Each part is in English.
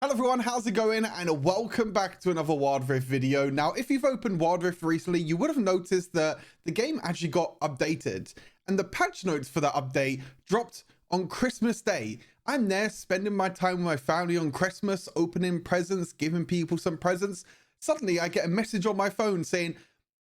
Hello everyone, how's it going? And welcome back to another Wild Rift video. Now, if you've opened Wild Rift recently, you would have noticed that the game actually got updated. And the patch notes for that update dropped on Christmas Day. I'm there spending my time with my family on Christmas, opening presents, giving people some presents. Suddenly, I get a message on my phone saying,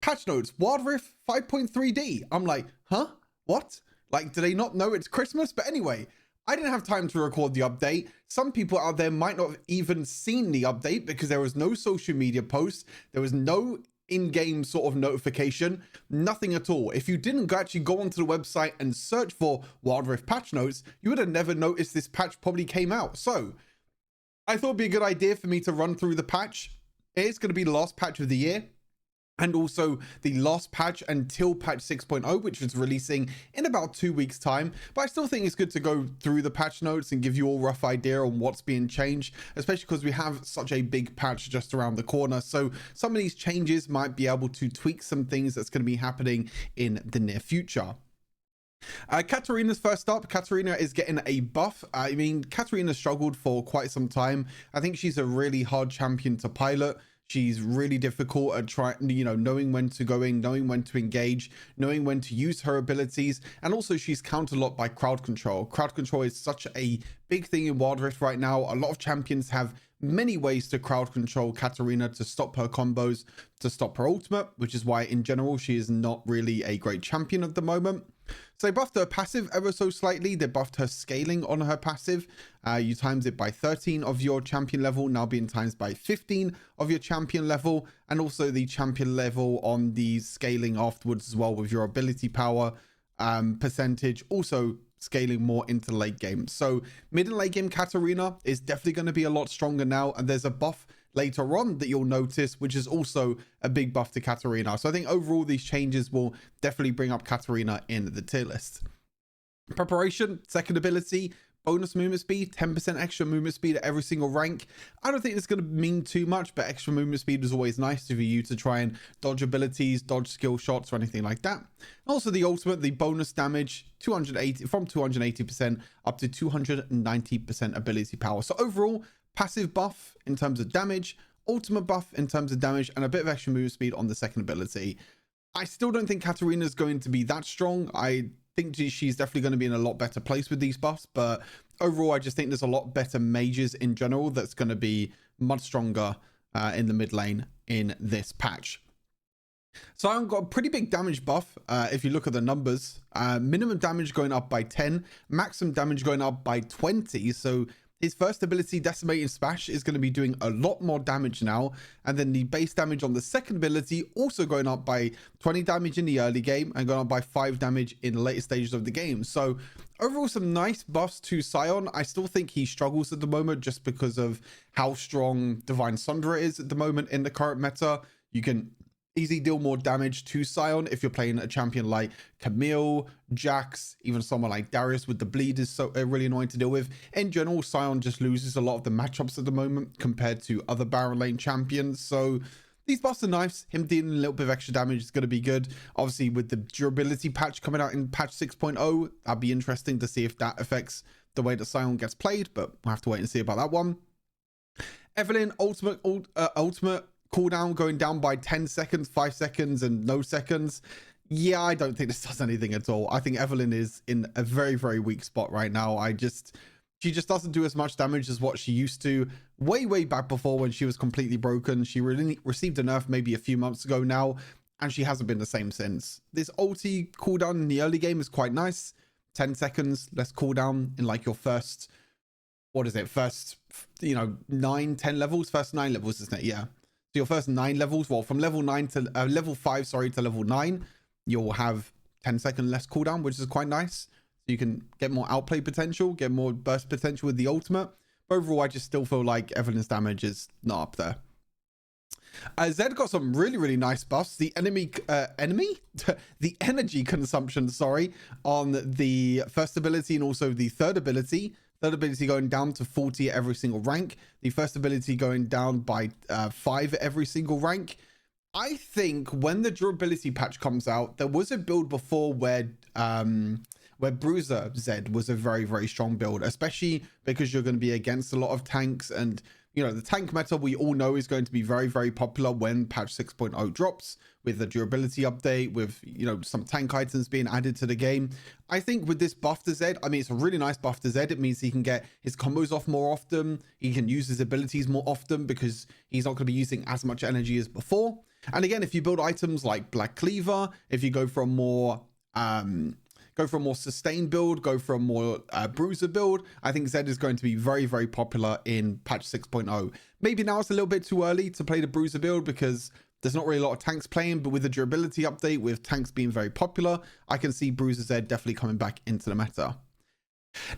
patch notes, Wild Rift 5.3D. I'm like, huh? What? Like, do they not know it's Christmas? But anyway, I didn't have time to record the update. Some people out there might not have even seen the update because there was no social media post. There was no in-game sort of notification, nothing at all. If you didn't actually go onto the website and search for Wild Rift patch notes, you would have never noticed this patch probably came out. So I thought it'd be a good idea for me to run through the patch. It is going to be the last patch of the year, and also the last patch until patch 6.0, which is releasing in about 2 weeks time. But I still think it's good to go through the patch notes and give you all a rough idea on what's being changed, especially because we have such a big patch just around the corner. So some of these changes might be able to tweak some things that's going to be happening in the near future. Katarina's first up. Katarina is getting a buff. I mean, Katarina struggled for quite some time. I think she's a really hard champion to pilot. She's really difficult at knowing when to go in, knowing when to engage, knowing when to use her abilities. And also she's counterlocked by crowd control. Crowd control is such a big thing in Wild Rift right now. A lot of champions have many ways to crowd control Katarina to stop her combos, to stop her ultimate, which is why in general she is not really a great champion at the moment. So they buffed her passive ever so slightly. They buffed her scaling on her passive. You times it by 13 of your champion level, now being times by 15 of your champion level, and also the champion level on the scaling afterwards as well with your ability power percentage, also scaling more into late game. So mid and late game Katarina is definitely going to be a lot stronger now, and there's a buff later on that you'll notice, which is also a big buff to Katarina. So I think overall these changes will definitely bring up Katarina in the tier list. Preparation, second ability, bonus movement speed, 10% extra movement speed at every single rank. I don't think it's going to mean too much, but extra movement speed is always nice for you to try and dodge abilities, dodge skill shots or anything like that. Also the ultimate, the bonus damage, 280 from 280% up to 290% ability power. So overall, passive buff in terms of damage, ultimate buff in terms of damage, and a bit of extra movement speed on the second ability. I still don't think Katarina is going to be that strong. I think she's definitely going to be in a lot better place with these buffs, but overall I just think there's a lot better mages in general that's going to be much stronger in the mid lane in this patch. So I've got a pretty big damage buff. If you look at the numbers, minimum damage going up by 10, maximum damage going up by 20. So his first ability, Decimating Smash, is going to be doing a lot more damage now. And then the base damage on the second ability also going up by 20 damage in the early game and going up by 5 damage in the later stages of the game. So overall, some nice buffs to Sion. I still think he struggles at the moment just because of how strong Divine Sundra is at the moment in the current meta. You can easily deal more damage to Sion if you're playing a champion like Camille, Jax, even someone like Darius with the bleed is so really annoying to deal with. In general, Sion just loses a lot of the matchups at the moment compared to other Baron lane champions. So these buffs are nice. Him dealing a little bit of extra damage is going to be good. Obviously, with the durability patch coming out in patch 6.0, that'd be interesting to see if that affects the way that Sion gets played, but we'll have to wait and see about that one. Evelynn, ultimate cooldown going down by 10 seconds, 5 seconds, and no seconds. Yeah, I don't think this does anything at all. I think Evelynn is in a very, very weak spot right now. She just doesn't do as much damage as what she used to way back before when she was completely broken. She really received a nerf maybe a few months ago now, and she hasn't been the same since. This ulti cooldown in the early game is quite nice. 10 seconds less cooldown in like your first, what is it? First, 9, 10 levels, first 9 levels, isn't it? Yeah. So your first 9 levels, well, from level 9 to level 5, sorry, to level 9, you'll have 10-second less cooldown, which is quite nice. So you can get more outplay potential, get more burst potential with the ultimate. But overall, I just still feel like Evelynn's damage is not up there. Zed got some really nice buffs. The the energy consumption, sorry, on the first ability and also the third ability. Third ability going down to 40 at every single rank. The first ability going down by 5 at every single rank. I think when the durability patch comes out, there was a build before where where Bruiser Zed was a very, very strong build, especially because you're going to be against a lot of tanks. And, you know, the tank meta we all know is going to be very, very popular when patch 6.0 drops, with the durability update, with, you know, some tank items being added to the game. I think with this buff to Zed, I mean, it's a really nice buff to Zed. It means he can get his combos off more often. He can use his abilities more often because he's not going to be using as much energy as before. And again, if you build items like Black Cleaver, if you go for a more sustained build, go for a more bruiser build, I think Zed is going to be very, very popular in patch 6.0. Maybe now it's a little bit too early to play the bruiser build because there's not really a lot of tanks playing, but with the durability update, with tanks being very popular, I can see Bruiser Zed definitely coming back into the meta.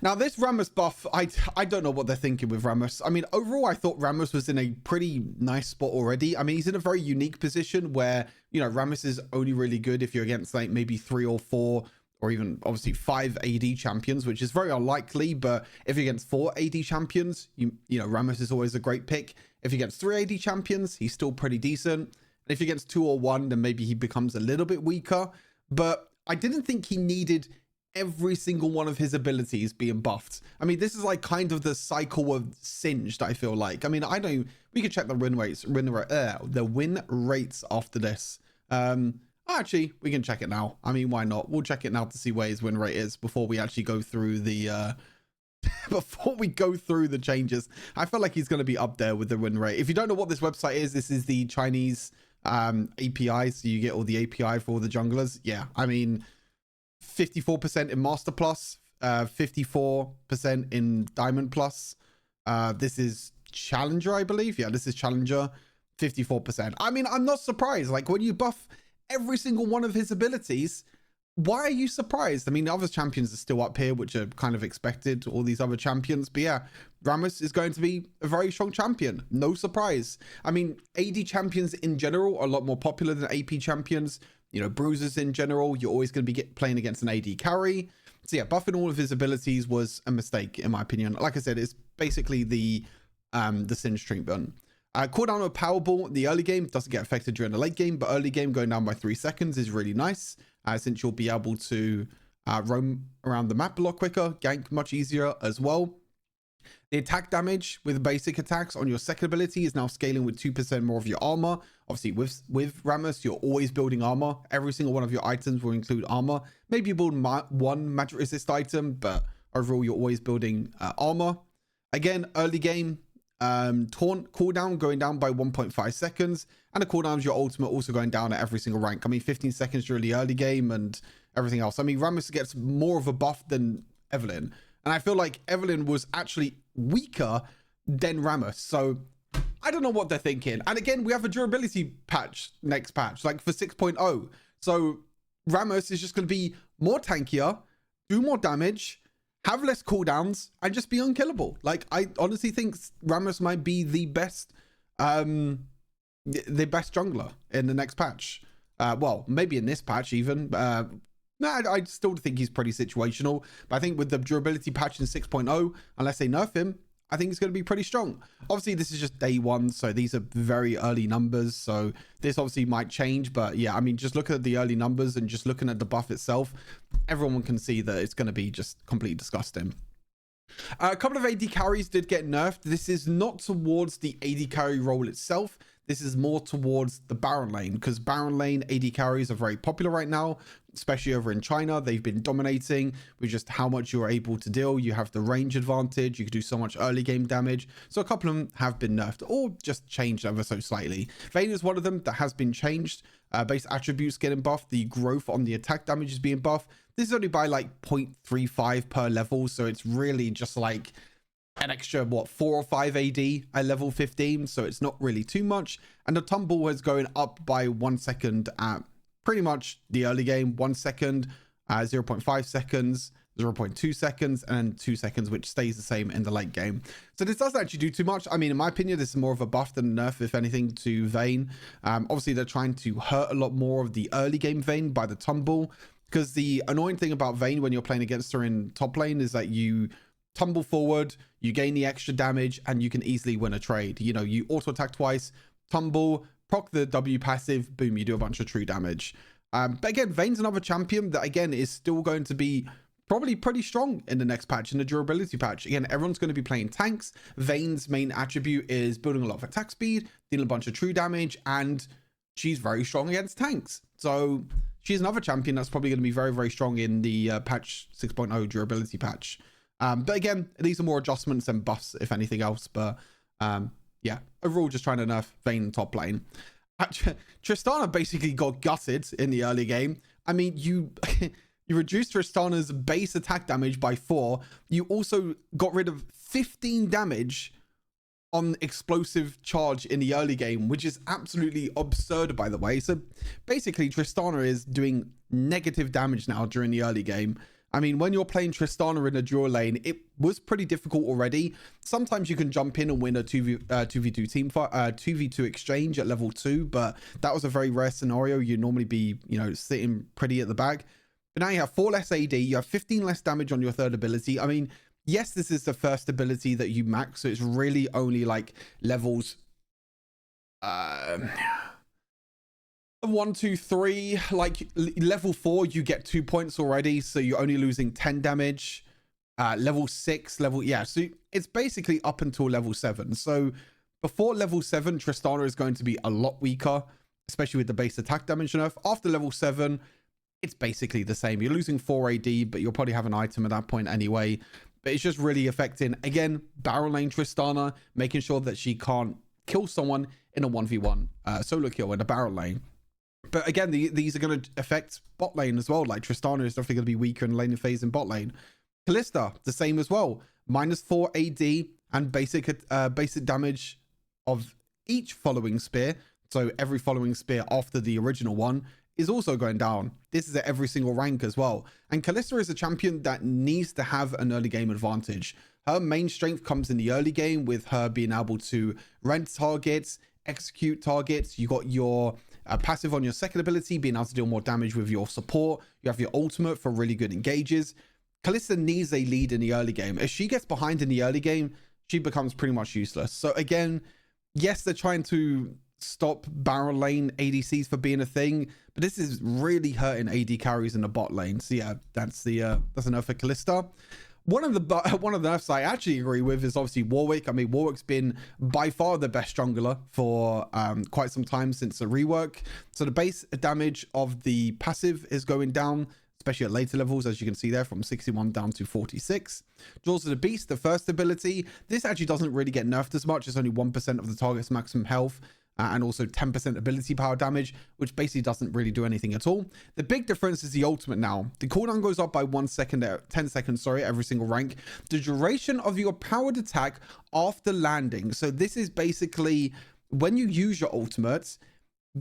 Now, this Ramos buff, I don't know what they're thinking with Ramos. I mean, overall, I thought Ramos was in a pretty nice spot already. I mean, he's in a very unique position where, you know, Ramos is only really good if you're against like maybe 3 or 4 or even obviously 5 AD champions, which is very unlikely. But if you're against 4 AD champions, you know, Ramos is always a great pick. If you're against 3 AD champions, he's still pretty decent. If you're against 2 or 1, then maybe he becomes a little bit weaker. But I didn't think he needed every single one of his abilities being buffed. I mean, this is like kind of the cycle of Singed, I feel like. I mean, I know we could check the win rates after this. Actually, we can check it now. I mean, why not? We'll check it now to see where his win rate is before we actually go through the before we go through the changes. I feel like he's going to be up there with the win rate. If you don't know what this website is, this is the Chinese API, so you get all the API for all the junglers. Yeah, I mean, 54% in Master Plus, 54% in Diamond Plus. This is Challenger, I believe. Yeah, this is Challenger, 54%. I mean, I'm not surprised. Like, when you buff every single one of his abilities, why are you surprised? I mean, the other champions are still up here, which are kind of expected, all these other champions. But yeah, Ramos is going to be a very strong champion. No surprise. I mean, AD champions in general are a lot more popular than AP champions. You know, bruisers in general, you're always going to be getting playing against an AD carry. So yeah, buffing all of his abilities was a mistake, in my opinion. Like I said, it's basically the Singe treatment. Cooldown of Powerball in the early game doesn't get affected during the late game, but early game going down by 3 seconds is really nice, since you'll be able to roam around the map a lot quicker, gank much easier as well. The attack damage with basic attacks on your second ability is now scaling with 2% more of your armor. Obviously, with Ramos, you're always building armor. Every single one of your items will include armor. Maybe you build one magic resist item, but overall, you're always building armor. Again, early game, taunt cooldown going down by 1.5 seconds, and the cooldown of your ultimate also going down at every single rank. I mean, 15 seconds during the early game and everything else. I mean, Ramos gets more of a buff than Evelyn, and I feel like Evelyn was actually weaker than Ramos. So I don't know what they're thinking. And again, we have a durability patch next patch, like for 6.0. So Ramos is just going to be more tankier, do more damage, have less cooldowns, and just be unkillable. Like, I honestly think Ramos might be the best jungler in the next patch. Well, maybe in this patch even. No, I still think he's pretty situational. But I think with the durability patch in 6.0, unless they nerf him, I think he's going to be pretty strong. Obviously, this is just day 1, so these are very early numbers. So this obviously might change. But yeah, I mean, just looking at the early numbers and just looking at the buff itself, everyone can see that it's going to be just completely disgusting. A couple of AD carries did get nerfed. This is not towards the AD carry role itself. This is more towards the Baron lane, because Baron lane AD carries are very popular right now, especially over in China. They've been dominating with just how much you're able to deal. You have the range advantage. You can do so much early game damage. So a couple of them have been nerfed or just changed ever so slightly. Vayne is one of them that has been changed. Base attributes getting buffed. The growth on the attack damage is being buffed. This is only by like 0.35 per level. So it's really just like an extra, what, 4 or 5 AD at level 15. So it's not really too much. And the tumble is going up by 1 second at pretty much the early game. 1 second, 0.5 seconds, 0.2 seconds, and 2 seconds, which stays the same in the late game. So this doesn't actually do too much. I mean, in my opinion, this is more of a buff than a nerf, if anything, to Vayne. Obviously, they're trying to hurt a lot more of the early game Vayne by the tumble, because the annoying thing about Vayne when you're playing against her in top lane is that you tumble forward, you gain the extra damage, and you can easily win a trade. You know, you auto attack twice, tumble, proc the W passive, boom, you do a bunch of true damage. But again, Vayne's another champion that, again, is still going to be probably pretty strong in the next patch, in the durability patch. Again, everyone's going to be playing tanks. Vayne's main attribute is building a lot of attack speed, dealing a bunch of true damage, and she's very strong against tanks. So she's another champion that's probably going to be very, very strong in the patch 6.0 durability patch. But again, these are more adjustments and buffs, if anything else. But yeah, overall, just trying to nerf Vayne in top lane. Tristana basically got gutted in the early game. I mean, you reduced Tristana's base attack damage by 4. You also got rid of 15 damage on explosive charge in the early game, which is absolutely absurd, by the way. So basically, Tristana is doing negative damage now during the early game. I mean, when you're playing Tristana in a dual lane, it was pretty difficult already. Sometimes you can jump in and win a 2v2 team fight, 2v2 exchange at level 2, but that was a very rare scenario. You'd normally be, you know, sitting pretty at the back. But now you have 4 less AD, you have 15 less damage on your third ability. I mean, yes, this is the first ability that you max, so it's really only like levels 1, 2, 3. Like level 4, you get 2 points already, so you're only losing 10 damage. Level 6, so it's basically up until level 7. So before level 7, Tristana is going to be a lot weaker, especially with the base attack damage nerf. After level 7, it's basically the same. You're losing 4 AD, but you'll probably have an item at that point anyway. But it's just really affecting, again, barrel lane Tristana, making sure that she can't kill someone in a 1v1 solo kill in a barrel lane. But again, these are going to affect bot lane as well. Like Tristana is definitely going to be weaker in laning phase in bot lane. Kalista, the same as well. -4 AD and basic damage of each following spear. So every following spear after the original one is also going down. This is at every single rank as well. And Kalista is a champion that needs to have an early game advantage. Her main strength comes in the early game with her being able to rent targets, execute targets. You got your passive on your second ability, being able to deal more damage with your support. You have your ultimate for really good engages. Kalista needs a lead in the early game. If she gets behind in the early game, she becomes pretty much useless. So again, yes, they're trying to stop barrel lane ADCs for being a thing, but this is really hurting AD carries in the bot lane. So yeah, that's enough for Kalista. One of the nerfs I actually agree with is obviously Warwick. I mean, Warwick's been by far the best jungler for quite some time since the rework. So the base damage of the passive is going down, especially at later levels, as you can see there, from 61 down to 46. Jaws of the Beast, the first ability, this actually doesn't really get nerfed as much. It's only 1% of the target's maximum health. And also 10% ability power damage, which basically doesn't really do anything at all. The big difference is the ultimate now. The cooldown goes up by 10 seconds, every single rank. The duration of your powered attack after landing. So this is basically when you use your ultimates,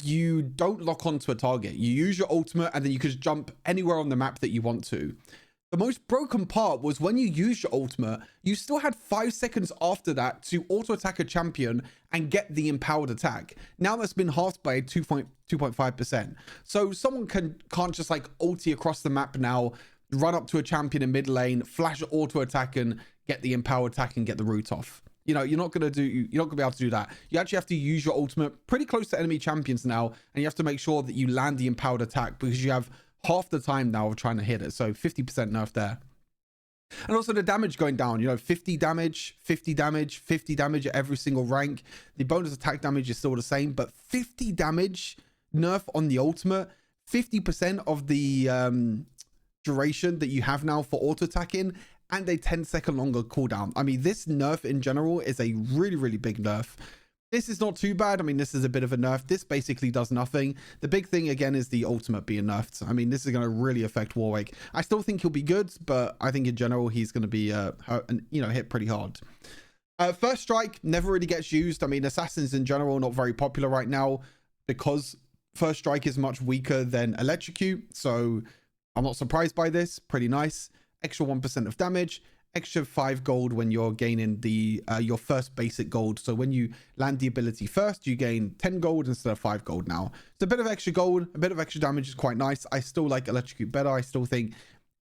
you don't lock onto a target. You use your ultimate and then you can just jump anywhere on the map that you want to. The most broken part was when you used your ultimate, you still had 5 seconds after that to auto-attack a champion and get the empowered attack. Now that's been halved by 2.5%. So someone can't just like ulti across the map now, run up to a champion in mid lane, flash auto-attack and get the empowered attack and get the root off. You know, you're not going to be able to do that. You actually have to use your ultimate pretty close to enemy champions now, and you have to make sure that you land the empowered attack because you have half the time now of trying to hit it. So 50% nerf there. And also the damage going down, you know, 50 damage, 50 damage, 50 damage at every single rank. The bonus attack damage is still the same, but 50 damage nerf on the ultimate, 50% of the duration that you have now for auto attacking, and a 10-second longer cooldown. I mean, this nerf in general is a really, really big nerf. This is not too bad. I mean, this is a bit of a nerf. This basically does nothing. The big thing, again, is the ultimate being nerfed. I mean, this is going to really affect Warwick. I still think he'll be good, but I think in general, he's going to be, hit pretty hard. First Strike never really gets used. I mean, Assassins in general are not very popular right now because First Strike is much weaker than Electrocute. So I'm not surprised by this. Pretty nice. Extra 1% of damage. Extra 5 gold when you're gaining the your first basic gold. So when you land the ability first, you gain 10 gold instead of 5 gold now. So a bit of extra gold, a bit of extra damage is quite nice. I still like Electrocute better. I still think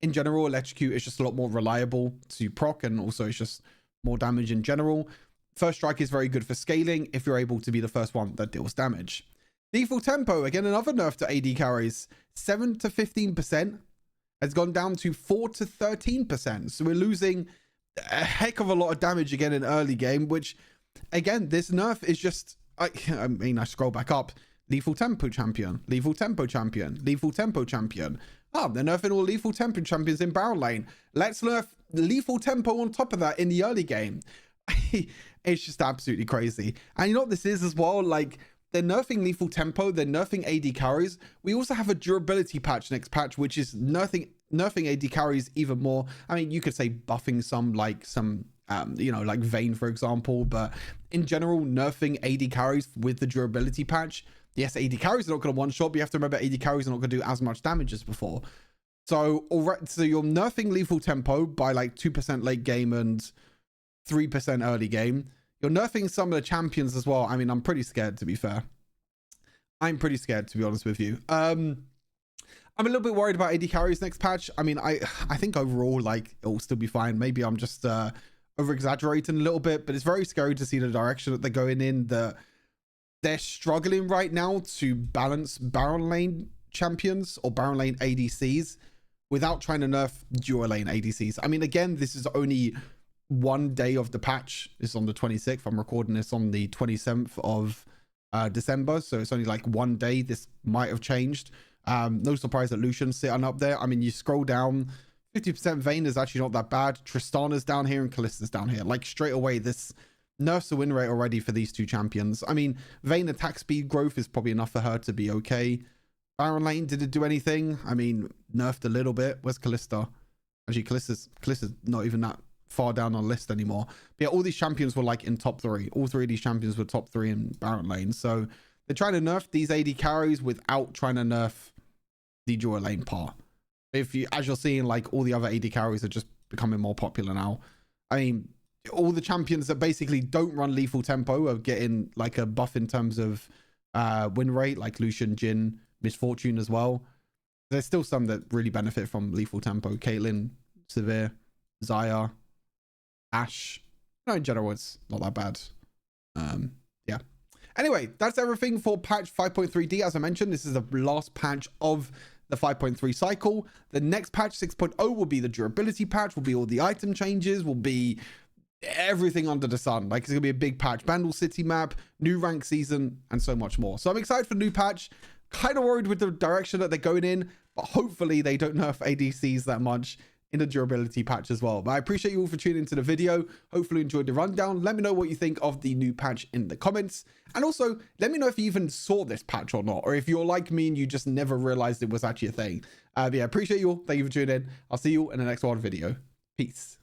in general Electrocute is just a lot more reliable to proc, and also it's just more damage in general. First Strike is very good for scaling if you're able to be the first one that deals damage. Lethal Tempo, again another nerf to AD carries. 7 to 15%. has gone down to 4 to 13%. So we're losing a heck of a lot of damage again in early game, which again, this nerf is just, I mean, I scroll back up. Lethal tempo champion, lethal tempo champion, lethal tempo champion. Oh, they're nerfing all lethal tempo champions in barrel lane. Let's nerf lethal tempo on top of that in the early game. It's just absolutely crazy. And you know what this is as well? Like, they're nerfing lethal tempo, they're nerfing AD carries. We also have a durability patch next patch, which is nerfing AD carries even more. I mean, you could say buffing some, like some, you know, like Vayne, for example. But in general, nerfing AD carries with the durability patch. Yes, AD carries are not going to one-shot, but you have to remember AD carries are not going to do as much damage as before. So, so you're nerfing lethal tempo by like 2% late game and 3% early game. You're nerfing some of the champions as well. I mean, I'm pretty scared, to be fair. I'm pretty scared, to be honest with you. I'm a little bit worried about AD carries next patch. I mean, I think overall, like, it'll still be fine. Maybe I'm just over-exaggerating a little bit, but it's very scary to see the direction that they're going in. They're struggling right now to balance Baron lane champions or Baron lane ADCs without trying to nerf dual lane ADCs. I mean, again, this is only one day of the patch. It's on the 26th. I'm recording this on the 27th of December. So it's only like one day. This might have changed. No surprise that Lucian's sitting up there. I mean, you scroll down, 50% Vayne is actually not that bad. Tristana's down here and Kalista's down here. Like straight away, this nerfs the win rate already for these two champions. I mean, Vayne attack speed growth is probably enough for her to be okay. Baron lane, did it do anything? I mean, nerfed a little bit. Where's Kalista? Actually, Kalista's not even that far down on the list anymore. But yeah, all these champions were like in top 3. All 3 of these champions were top 3 in Baron lane. So they're trying to nerf these AD carries without trying to nerf the dual lane part. If you, as you're seeing, like all the other AD carries are just becoming more popular now. I mean, all the champions that basically don't run lethal tempo are getting like a buff in terms of win rate, like Lucian, Jhin, Misfortune as well. There's still some that really benefit from lethal tempo. Caitlyn, Severe, Xayah, Ashe. No, in general, it's not that bad. Yeah. Anyway, that's everything for patch 5.3D. As I mentioned, this is the last patch of the 5.3 cycle. The next patch 6.0 will be the durability patch, will be all the item changes, will be everything under the sun. Like, it's gonna be a big patch. Bandle City map, new rank season, and so much more. So I'm excited for the new patch. Kind of worried with the direction that they're going in, but hopefully they don't nerf ADCs that much in the durability patch as well. But I appreciate you all for tuning into the video. Hopefully you enjoyed the rundown. Let me know what you think of the new patch in the comments. And also, let me know if you even saw this patch or not, or if you're like me and you just never realized it was actually a thing. But yeah, appreciate you all. Thank you for tuning in. I'll see you in the next one video. Peace.